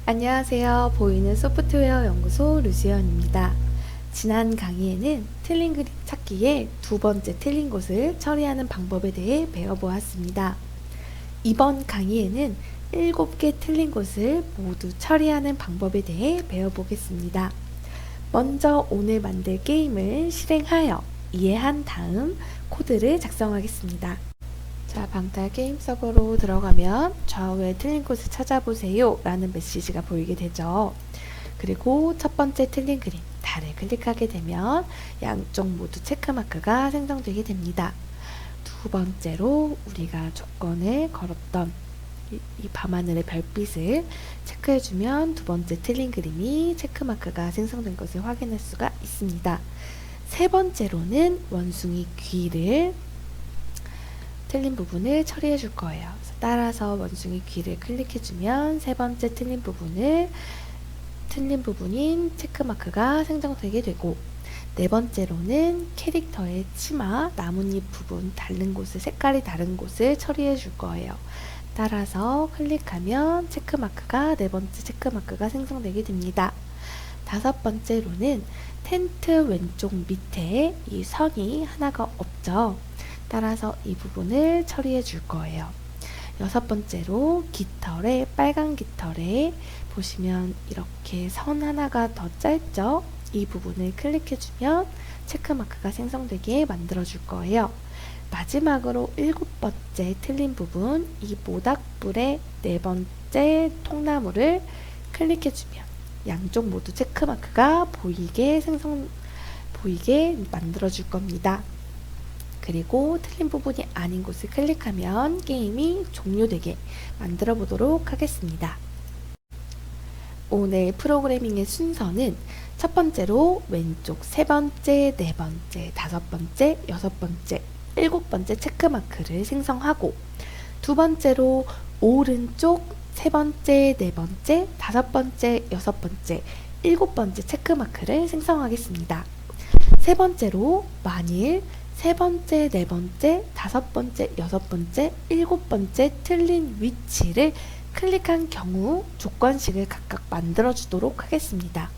안녕하세요. 보이는 소프트웨어 연구소 류지연입니다. 지난 강의에는 틀린 그림 찾기의 두 번째 틀린 곳을 처리하는 방법에 대해 배워보았습니다. 이번 강의에는 7개 틀린 곳을 모두 처리하는 방법에 대해 배워보겠습니다. 먼저 오늘 만들 게임을 실행하여 이해한 다음 코드를 작성하겠습니다. 자, 방탈 게임 서버로 들어가면 좌우에 틀린 곳을 찾아보세요 라는 메시지가 보이게 되죠. 그리고 첫 번째 틀린 그림, 달을 클릭하게 되면 양쪽 모두 체크마크가 생성되게 됩니다. 두 번째로 우리가 조건을 걸었던 이 밤하늘의 별빛을 체크해주면 두 번째 틀린 그림이 체크마크가 생성된 것을 확인할 수가 있습니다. 세 번째로는 원숭이 귀를 틀린 부분을 처리해 줄 거예요. 따라서 원숭이 귀를 클릭해 주면 세 번째 틀린 부분인 체크마크가 생성되게 되고, 네 번째로는 캐릭터의 치마, 나뭇잎 부분 다른 곳을, 색깔이 다른 곳을 처리해 줄 거예요. 따라서 클릭하면 체크마크가, 네 번째 체크마크가 생성되게 됩니다. 다섯 번째로는 텐트 왼쪽 밑에 이 선이 하나가 없죠. 따라서 이 부분을 처리해 줄 거예요. 여섯 번째로 깃털에, 빨간 깃털에 보시면 이렇게 선 하나가 더 짧죠? 이 부분을 클릭해 주면 체크마크가 생성되게 만들어 줄 거예요. 마지막으로 일곱 번째 틀린 부분, 이 모닥불의 네 번째 통나무를 클릭해 주면 양쪽 모두 체크마크가 보이게 만들어 줄 겁니다. 그리고 틀린 부분이 아닌 곳을 클릭하면 게임이 종료되게 만들어 보도록 하겠습니다. 오늘 프로그래밍의 순서는 첫 번째로 왼쪽 세 번째, 네 번째, 다섯 번째, 여섯 번째, 일곱 번째 체크마크를 생성하고, 두 번째로 오른쪽 세 번째, 네 번째, 다섯 번째, 여섯 번째, 일곱 번째 체크마크를 생성하겠습니다. 세 번째로 만일 세 번째, 네 번째, 다섯 번째, 여섯 번째, 일곱 번째 틀린 위치를 클릭한 경우 조건식을 각각 만들어 주도록 하겠습니다.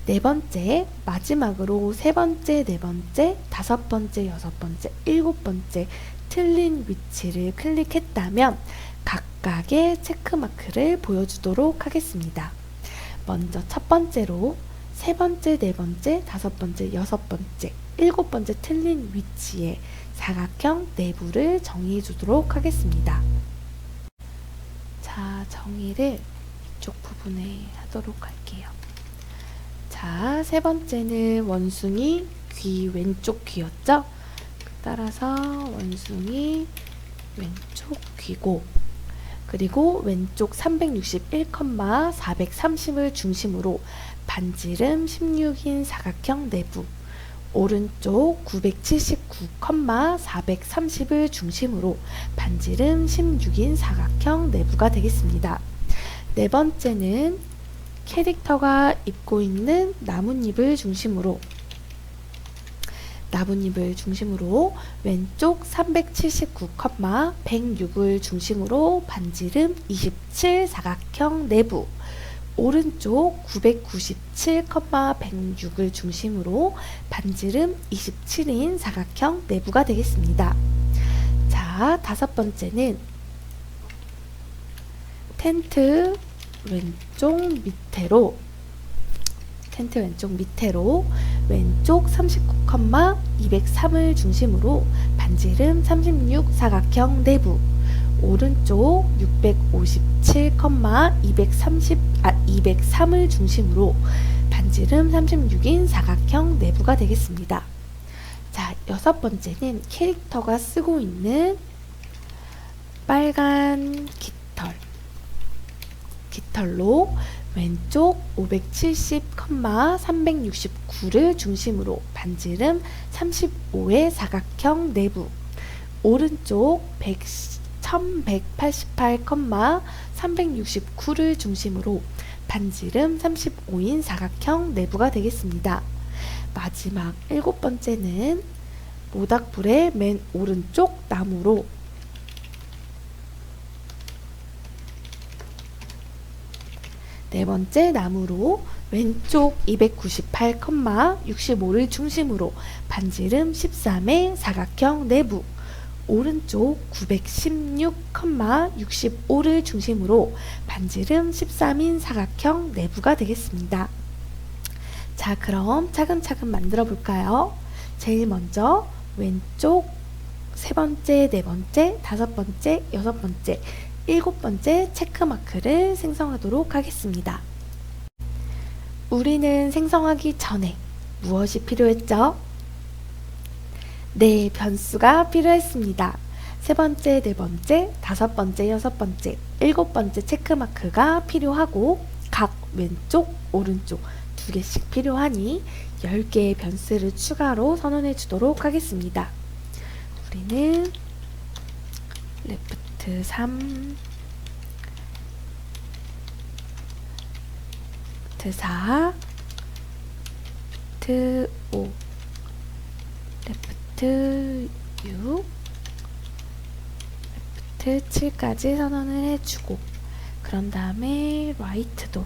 네 번째, 마지막으로 세 번째, 네 번째, 다섯 번째, 여섯 번째, 일곱 번째 틀린 위치를 클릭했다면 각각의 체크마크를 보여주도록 하겠습니다. 먼저 첫 번째로 세 번째, 네 번째, 다섯 번째, 여섯 번째, 일곱 번째 틀린 위치의 사각형 내부를 정의해 주도록 하겠습니다. 자, 정의를 이쪽 부분에 하도록 할게요. 자, 세 번째는 원숭이 귀, 왼쪽 귀였죠? 따라서 원숭이 왼쪽 귀고, 그리고 왼쪽 361,430을 중심으로 반지름 16인 사각형 내부, 오른쪽 979,430을 중심으로 반지름 16인 사각형 내부가 되겠습니다. 네 번째는 캐릭터가 입고 있는 나뭇잎을 중심으로 왼쪽 379,106을 중심으로 반지름 27 사각형 내부, 오른쪽 997,106을 중심으로 반지름 27인 사각형 내부가 되겠습니다. 자, 다섯 번째는 텐트 왼쪽 밑으로 왼쪽 39,203을 중심으로 반지름 36 사각형 내부, 오른쪽 657,203을 중심으로 반지름 36인 사각형 내부가 되겠습니다. 자, 여섯 번째는 캐릭터가 쓰고 있는 빨간 깃털로 왼쪽 570,369를 중심으로 반지름 35의 사각형 내부, 오른쪽 1188,369를 중심으로 반지름 35인 사각형 내부가 되겠습니다. 마지막 일곱 번째는 모닥불의 맨 오른쪽 나무로 네 번째 나무로 왼쪽 298,65를 중심으로 반지름 13의 사각형 내부, 오른쪽 916,65를 중심으로 반지름 13인 사각형 내부가 되겠습니다. 자, 그럼 차근차근 만들어 볼까요? 제일 먼저 왼쪽 세 번째, 네 번째, 다섯 번째, 여섯 번째, 일곱 번째 체크마크를 생성하도록 하겠습니다. 우리는 생성하기 전에 무엇이 필요했죠? 네, 변수가 필요했습니다. 세 번째, 네 번째, 다섯 번째, 여섯 번째, 일곱 번째 체크마크가 필요하고 각 왼쪽, 오른쪽 2개씩 필요하니 10개의 변수를 추가로 선언해 주도록 하겠습니다. 우리는 레프트 3, 레프트 4, 레프트 5, 레프트 6, 레프트 7까지 선언을 해주고, 그런 다음에 라이트도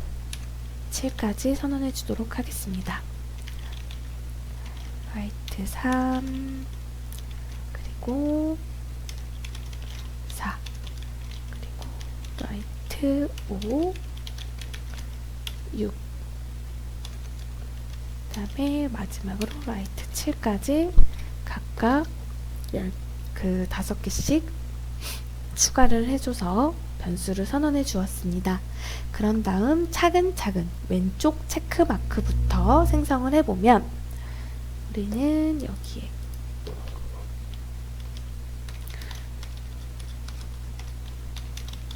7까지 선언해 주도록 하겠습니다. 라이트 3, 그리고 4, 그리고 라이트 5, 6, 그 다음에 마지막으로 라이트 7까지 각각 5개씩 추가를 해줘서 변수를 선언해 주었습니다. 그런 다음 차근차근 왼쪽 체크마크부터 생성을 해보면 우리는 여기에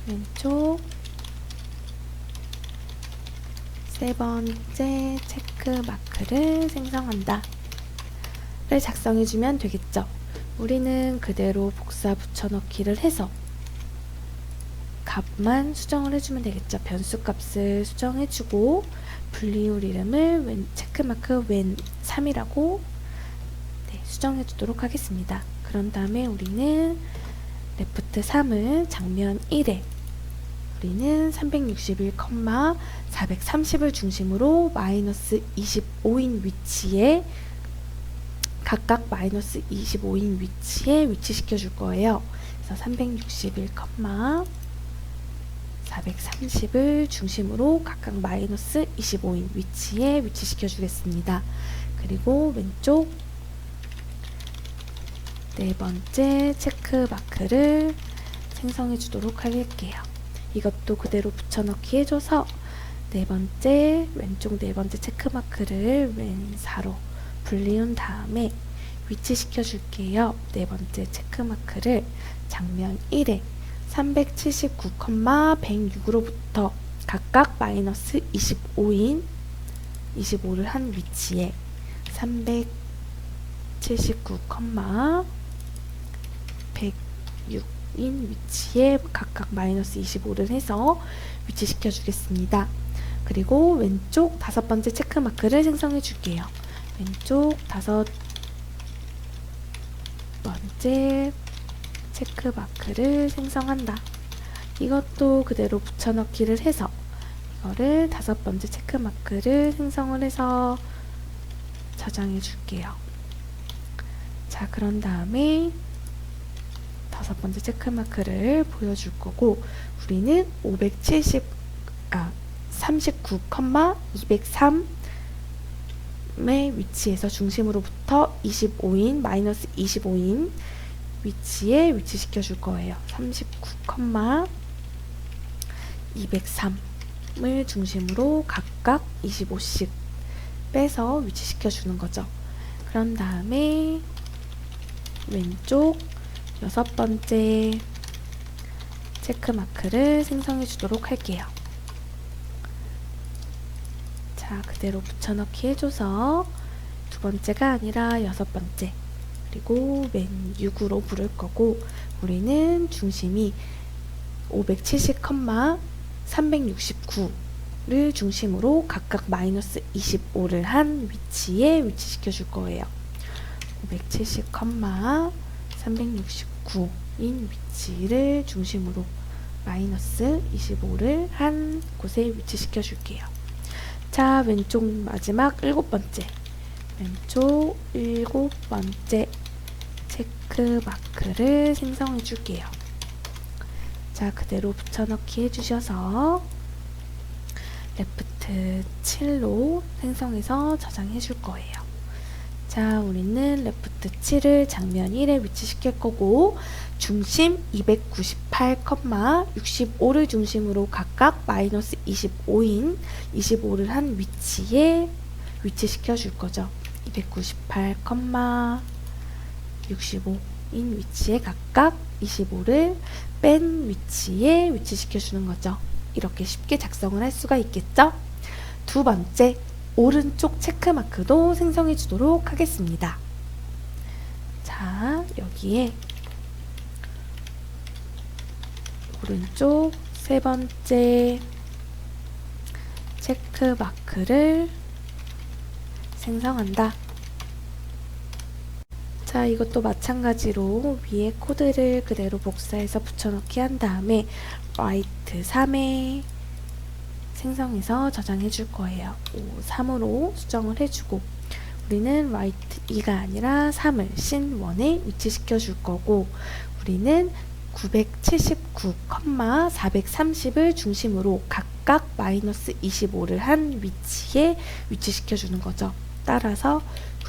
왼쪽 세 번째 체크마크를 생성한다 를 작성해주면 되겠죠. 우리는 그대로 복사 붙여넣기를 해서 값만 수정을 해주면 되겠죠. 변수 값을 수정해주고 분리율 이름을 체크마크 왼 3이라고 수정해 주도록 하겠습니다. 그런 다음에 우리는 레프트 3을 장면 1에 우리는 361,430을 중심으로 마이너스 25인 위치에 각각 마이너스 25인 위치에 위치시켜 줄 거예요. 그래서 361,430을 중심으로 각각 마이너스 25인 위치에 위치시켜 주겠습니다. 그리고 왼쪽 네 번째 체크 마크를 생성해 주도록 할게요. 이것도 그대로 붙여넣기 해줘서 왼쪽 네 번째 체크 마크를 왼 4로 분리한 다음에 위치시켜 줄게요. 네 번째 체크 마크를 장면 1에 379,106으로부터 각각 마이너스 25를 한 위치에 379,106인 위치에 각각 마이너스 25를 해서 위치시켜 주겠습니다. 그리고 왼쪽 다섯 번째 체크마크를 생성해 줄게요. 왼쪽 다섯 번째 체크마크를 생성한다. 이것도 그대로 붙여넣기를 해서 이거를 다섯 번째 체크마크를 생성을 해서 저장해 줄게요. 자, 그런 다음에 다섯 번째 체크마크를 보여줄 거고 우리는 39,203의 위치에서 중심으로부터 25인 마이너스 25인 위치에 위치시켜 줄 거예요. 39,203을 중심으로 각각 25씩 빼서 위치시켜 주는 거죠. 그런 다음에 왼쪽 여섯 번째 체크마크를 생성해 주도록 할게요. 자, 그대로 붙여넣기 해줘서 두 번째가 아니라 여섯 번째 그리고 맨 6으로 부를 거고 우리는 중심이 570,369를 중심으로 각각 마이너스 25를 한 위치에 위치시켜 줄 거예요. 570,369인 위치를 중심으로 마이너스 25를 한 곳에 위치시켜 줄게요. 자, 왼쪽 마지막 7번째. 왼쪽 7번째 체크 마크를 생성해 줄게요. 자, 그대로 붙여넣기 해주셔서 레프트 7로 생성해서 저장해 줄 거예요. 자, 우리는 레프트 7을 장면 1에 위치시킬 거고 중심 298,65를 중심으로 각각 마이너스 25인 25를 한 위치에 위치시켜 줄 거죠. 298,65인 위치에 각각 25를 뺀 위치에 위치시켜 주는 거죠. 이렇게 쉽게 작성을 할 수가 있겠죠? 두 번째, 오른쪽 체크마크도 생성해 주도록 하겠습니다. 자, 여기에 오른쪽 세 번째 체크마크를 생성한다. 자, 이것도 마찬가지로 위에 코드를 그대로 복사해서 붙여넣기 한 다음에 라이트 3에 생성해서 저장해 줄 거예요. 3으로 수정을 해주고 우리는 라이트 2가 아니라 3을 씬 1에 위치시켜 줄 거고 우리는 979,430을 중심으로 각각 마이너스 25를 한 위치에 위치시켜 주는 거죠. 따라서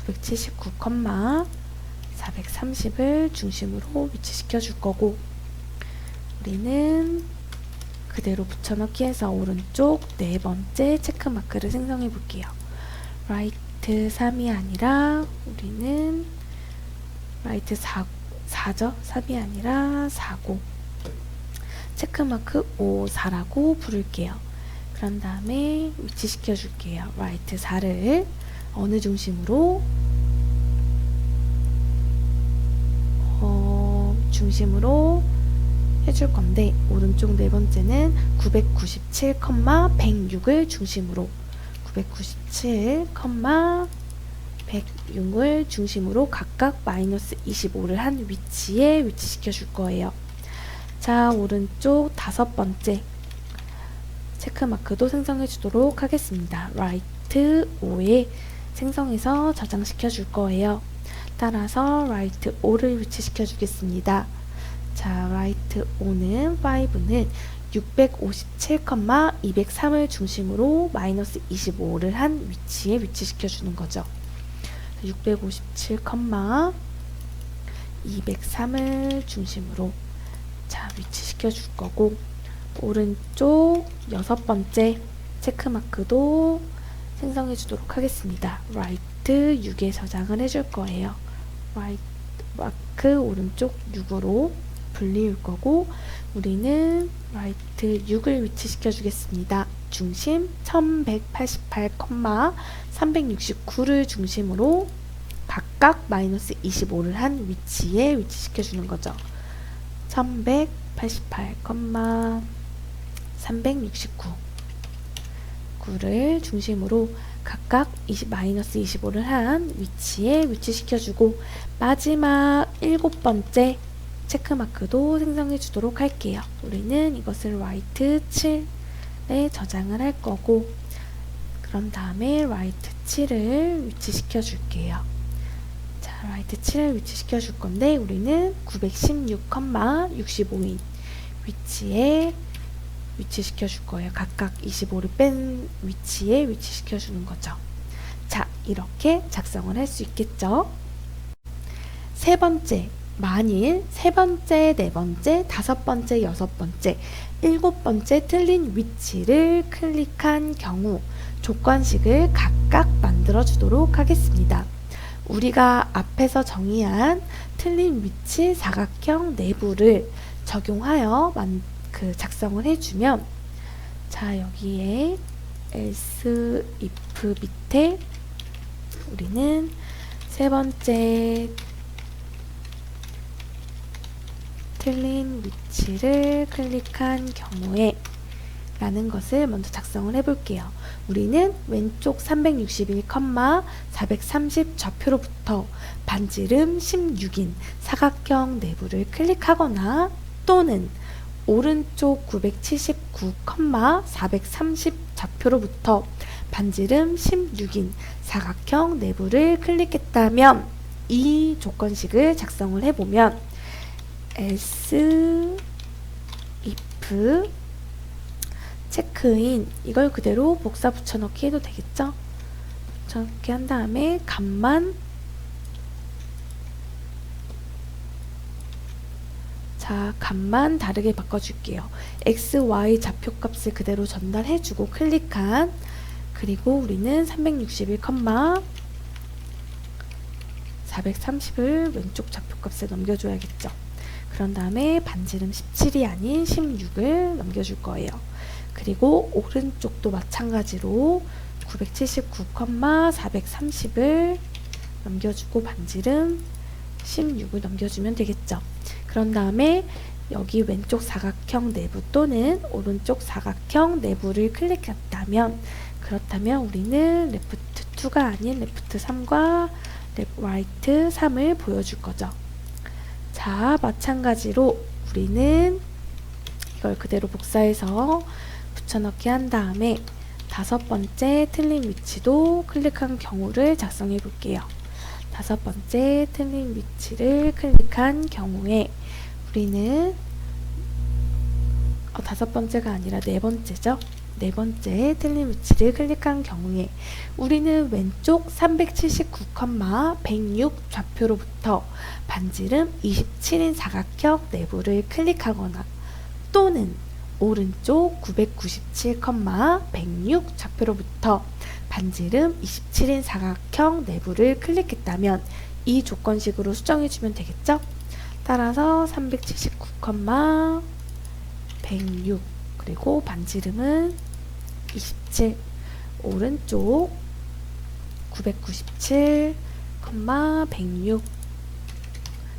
979,430을 중심으로 위치시켜 줄 거고 우리는 그대로 붙여넣기 해서 오른쪽 네 번째 체크마크를 생성해 볼게요. 라이트 3이 아니라 우리는 라이트 4죠? 3이 아니라 4고 체크마크 5, 4라고 부를게요. 그런 다음에 위치시켜 줄게요. 라이트 4를 어느 중심으로? 중심으로 해줄 건데 오른쪽 네 번째는 997,106을 중심으로 997,106을 중심으로 각각 마이너스 25를 한 위치에 위치시켜 줄 거예요. 자, 오른쪽 다섯 번째 체크마크도 생성해 주도록 하겠습니다. 라이트 5에 생성해서 저장시켜 줄 거예요. 따라서 라이트 5를 위치시켜 주겠습니다. 자, 라이트 5는 657,203을 중심으로 마이너스 25를 한 위치에 위치시켜 주는 거죠. 657,203을 중심으로 자, 위치시켜 줄 거고 오른쪽 여섯 번째 체크마크도 생성해 주도록 하겠습니다. 라이트 6에 저장을 해줄 거예요. 라이트 마크 오른쪽 6으로 분리할 거고 우리는 라이트 6을 위치시켜 주겠습니다. 중심 1188,369를 중심으로 각각 마이너스 25를 한 위치에 위치시켜 주는 거죠. 1188,369를 중심으로 각각 마이너스 25를 한 위치에 위치시켜 주고 마지막 일곱 번째 체크마크도 생성해 주도록 할게요. 우리는 이것을 라이트 7에 저장을 할 거고 그런 다음에 라이트 7을 위치시켜 줄게요. 자, 라이트 7을 위치시켜 줄 건데 우리는 916,65인 위치에 위치시켜 줄 거예요. 각각 25를 뺀 위치에 위치시켜 주는 거죠. 자, 이렇게 작성을 할 수 있겠죠? 세 번째, 만일 세 번째, 네 번째, 다섯 번째, 여섯 번째, 일곱 번째 틀린 위치를 클릭한 경우 조건식을 각각 만들어 주도록 하겠습니다. 우리가 앞에서 정의한 틀린 위치 사각형 내부를 적용하여 작성을 해주면 자, 여기에 else if 밑에 우리는 세 번째 틀린 위치를 클릭한 경우에 라는 것을 먼저 작성을 해볼게요. 우리는 왼쪽 361,430 좌표로부터 반지름 16인 사각형 내부를 클릭하거나 또는 오른쪽 979,430 좌표로부터 반지름 16인 사각형 내부를 클릭했다면 이 조건식을 작성을 해보면 else if 체크인 이걸 그대로 복사 붙여넣기 해도 되겠죠? 붙여넣기 한 다음에 값만 값만 다르게 바꿔줄게요. x, y 좌표값을 그대로 전달해주고 클릭한 그리고 우리는 361,430을 왼쪽 좌표값에 넘겨줘야겠죠. 그런 다음에 반지름 17이 아닌 16을 넘겨줄 거예요. 그리고 오른쪽도 마찬가지로 979,430을 넘겨주고 반지름 16을 넘겨주면 되겠죠. 그런 다음에 여기 왼쪽 사각형 내부 또는 오른쪽 사각형 내부를 클릭했다면 그렇다면 우리는 레프트 2가 아닌 레프트 3과 라이트 3을 보여줄 거죠. 자, 마찬가지로 우리는 이걸 그대로 복사해서 붙여넣기 한 다음에 다섯 번째 틀린 위치도 클릭한 경우를 작성해 볼게요. 다섯 번째 틀린 위치를 클릭한 경우에 우리는 다섯 번째가 아니라 네 번째죠. 네 번째 틀린 위치를 클릭한 경우에 우리는 왼쪽 379,106 좌표로부터 반지름 27인 사각형 내부를 클릭하거나 또는 오른쪽 997,106 좌표로부터 반지름 27인 사각형 내부를 클릭했다면 이 조건식으로 수정해주면 되겠죠? 따라서 379,106 그리고 반지름은 27 오른쪽 997,106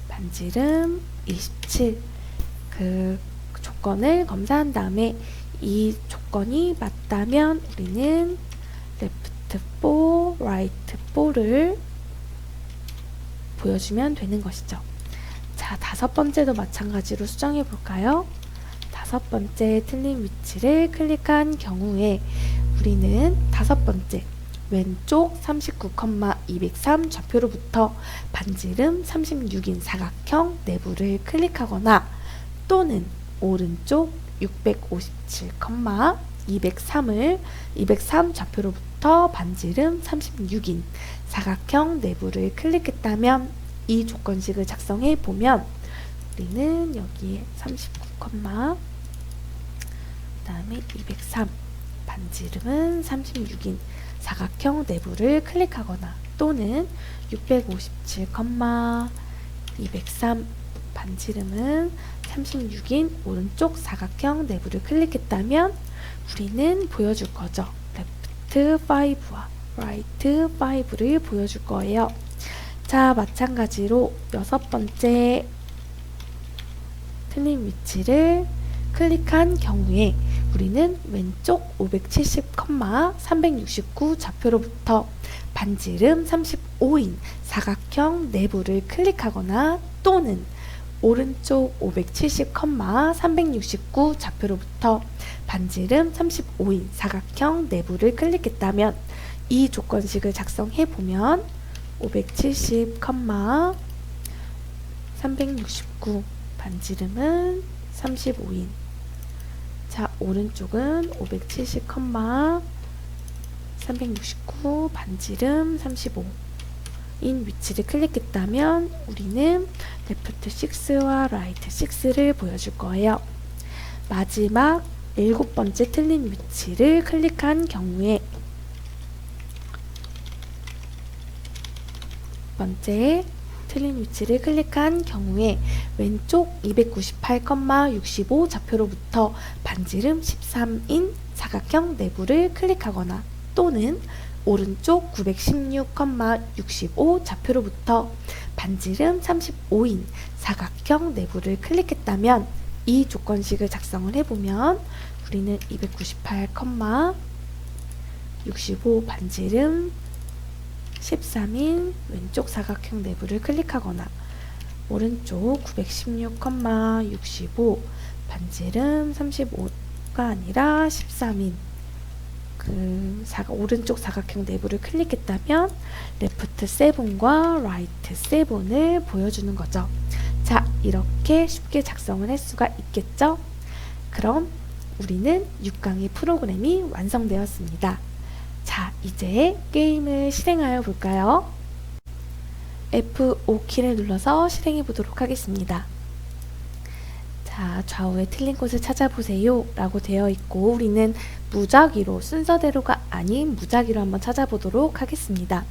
반지름 27 그 조건을 검사한 다음에 이 조건이 맞다면 우리는 left 4, right 4를 보여주면 되는 것이죠. 자, 다섯 번째도 마찬가지로 수정해 볼까요? 다섯 번째 틀린 위치를 클릭한 경우에 우리는 다섯 번째 왼쪽 39,203 좌표로부터 반지름 36인 사각형 내부를 클릭하거나 또는 오른쪽 657,203 좌표로부터 반지름 36인 사각형 내부를 클릭했다면 이 조건식을 작성해 보면 우리는 여기에 39, 그다음에 203 반지름은 36인 사각형 내부를 클릭하거나 또는 657,203 반지름은 36인 오른쪽 사각형 내부를 클릭했다면 우리는 보여줄 거죠. left 5와 right 5를 보여줄 거예요. 자, 마찬가지로 여섯 번째 틀린 위치를 클릭한 경우에 우리는 왼쪽 570,369 좌표로부터 반지름 35인 사각형 내부를 클릭하거나 또는 오른쪽 570,369 좌표로부터 반지름 35인 사각형 내부를 클릭했다면 이 조건식을 작성해 보면 570,369 반지름은 35인 자, 오른쪽은 570,369 반지름 35인 위치를 클릭했다면 우리는 레프트 6와 라이트 6를 보여줄 거예요. 마지막 일곱 번째 틀린 위치를 클릭한 경우에 번째 틀린 위치를 클릭한 경우에 왼쪽 298,65 좌표로부터 반지름 13인 사각형 내부를 클릭하거나 또는 오른쪽 916,65 좌표로부터 반지름 35인 사각형 내부를 클릭했다면 이 조건식을 작성을 해보면 우리는 298,65 반지름 13인 왼쪽 사각형 내부를 클릭하거나 오른쪽 916,65 반지름 35가 아니라 13인 오른쪽 사각형 내부를 클릭했다면 레프트 7과 라이트 7을 보여주는 거죠. 자, 이렇게 쉽게 작성을 할 수가 있겠죠? 그럼 우리는 6강의 프로그램이 완성되었습니다. 자, 이제 게임을 실행하여 볼까요? F5키를 눌러서 실행해 보도록 하겠습니다. 자, 좌우에 틀린 곳을 찾아보세요 라고 되어 있고, 우리는 무작위로, 순서대로가 아닌 무작위로 한번 찾아보도록 하겠습니다.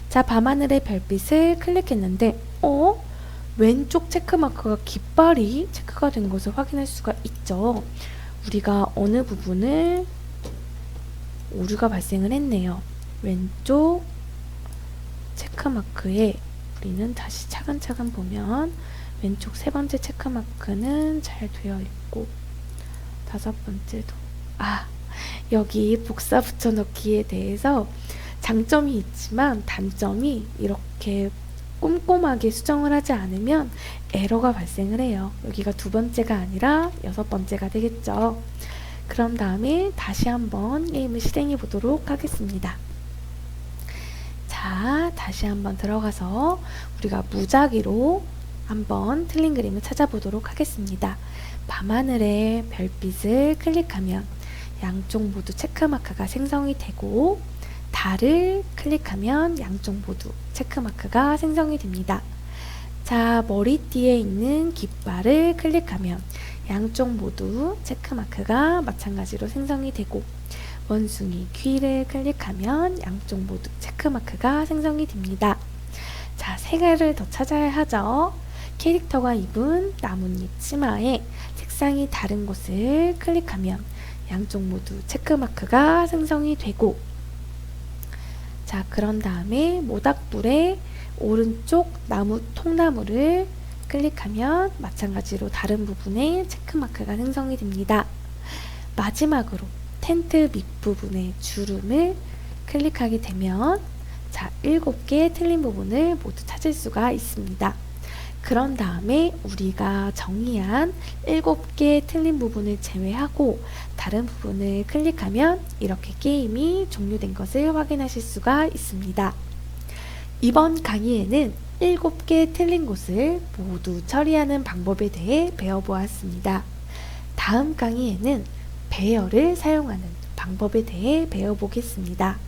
자, 밤하늘의 별빛을 클릭했는데 왼쪽 체크마크가 깃발이 체크가 된 것을 확인할 수가 있죠. 우리가 어느 부분을 오류가 발생을 했네요. 왼쪽 체크마크에 우리는 다시 차근차근 보면 왼쪽 세 번째 체크마크는 잘 되어 있고, 다섯 번째도 여기 복사 붙여넣기에 대해서 장점이 있지만 단점이 이렇게 꼼꼼하게 수정을 하지 않으면 에러가 발생을 해요. 여기가 두 번째가 아니라 여섯 번째가 되겠죠. 그럼 다음에 다시 한번 게임을 실행해 보도록 하겠습니다. 자, 다시 한번 들어가서 우리가 무작위로 한번 틀린 그림을 찾아보도록 하겠습니다. 밤하늘의 별빛을 클릭하면 양쪽 모두 체크마크가 생성이 되고, 달을 클릭하면 양쪽 모두 체크마크가 생성이 됩니다. 자, 머리띠에 있는 깃발을 클릭하면 양쪽 모두 체크마크가 마찬가지로 생성이 되고, 원숭이 귀를 클릭하면 양쪽 모두 체크마크가 생성이 됩니다. 자, 세 개를 더 찾아야 하죠. 캐릭터가 입은 나뭇잎 치마에 색상이 다른 곳을 클릭하면 양쪽 모두 체크마크가 생성이 되고, 자, 그런 다음에 모닥불의 오른쪽 나무 통나무를 클릭하면 마찬가지로 다른 부분에 체크마크가 생성이 됩니다. 마지막으로 텐트 밑부분의 주름을 클릭하게 되면 자, 7개의 틀린 부분을 모두 찾을 수가 있습니다. 그런 다음에 우리가 정의한 7개의 틀린 부분을 제외하고 다른 부분을 클릭하면 이렇게 게임이 종료된 것을 확인하실 수가 있습니다. 이번 강의에는 7개 틀린 곳을 모두 처리하는 방법에 대해 배워보았습니다. 다음 강의에는 배열을 사용하는 방법에 대해 배워보겠습니다.